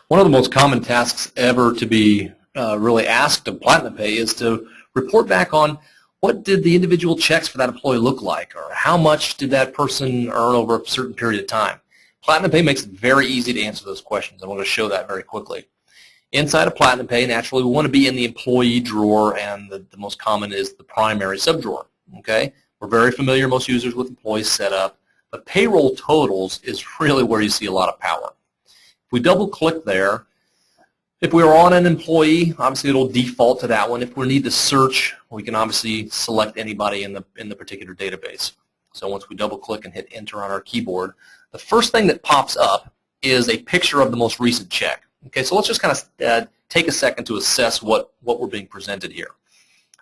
One of the most common tasks ever to be really asked of Platinum Pay is to report back on what did the individual checks for that employee look like, or how much did that person earn over a certain period of time. Platinum Pay makes it very easy to answer those questions. I'm going to show that very quickly. Inside of Platinum Pay, naturally, we want to be in the employee drawer, and the most common is the primary subdrawer. Okay? We're very familiar, most users, with employee setup, but payroll totals is really where you see a lot of power. If we double-click there, if we are on an employee, obviously it'll default to that one. If we need to search, we can obviously select anybody in the particular database. So once we double-click and hit enter on our keyboard, the first thing that pops up is a picture of the most recent check. Okay, so let's just kind of take a second to assess what we're being presented here.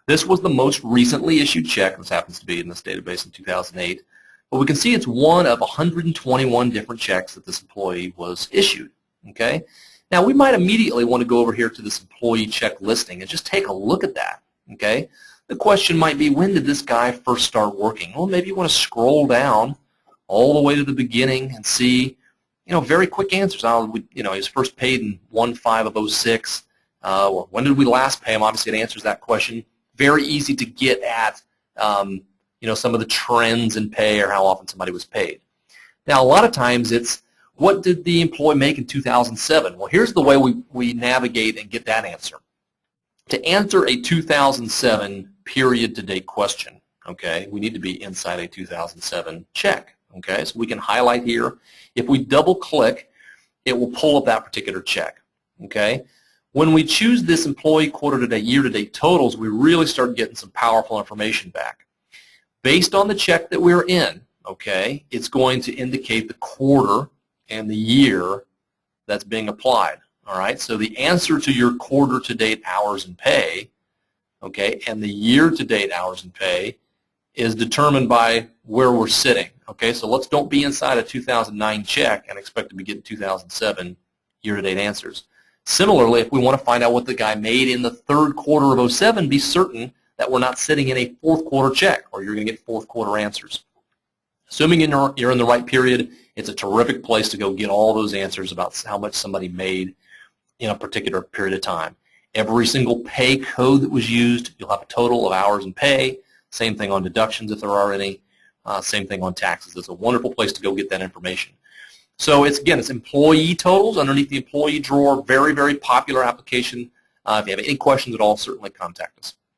This was the most recently issued check. This happens to be in this database in 2008. But we can see it's one of 121 different checks that this employee was issued. Okay? Now, we might immediately want to go over here to this employee check listing and just take a look at that. Okay? The question might be, when did this guy first start working? Well, maybe you want to scroll down all the way to the beginning and see, very quick answers. He was first paid in 1/5 of 06. Or when did we last pay him? Obviously, it answers that question. Very easy to get at, some of the trends in pay or how often somebody was paid. Now, a lot of times it's, what did the employee make in 2007? Well, here's the way we navigate and get that answer. To answer a 2007 period-to-date question, okay, we need to be inside a 2007 check. Okay, so we can highlight here. If we double-click, it will pull up that particular check. Okay, when we choose this employee quarter-to-date, year-to-date totals, we really start getting some powerful information back. Based on the check that we're in, okay, it's going to indicate the quarter and the year that's being applied. All right, so the answer to your quarter-to-date hours in pay, okay, and the year-to-date hours in pay is determined by where we're sitting. Okay, so let's don't be inside a 2009 check and expect to be getting 2007 year-to-date answers. Similarly, if we want to find out what the guy made in the third quarter of 07, be certain that we're not sitting in a fourth quarter check, or you're going to get fourth quarter answers. Assuming you're in the right period, it's a terrific place to go get all those answers about how much somebody made in a particular period of time. Every single pay code that was used, you'll have a total of hours in pay. Same thing on deductions if there are any. Same thing on taxes. It's a wonderful place to go get that information. So it's employee totals underneath the employee drawer. Very, very popular application. If you have any questions at all, certainly contact us.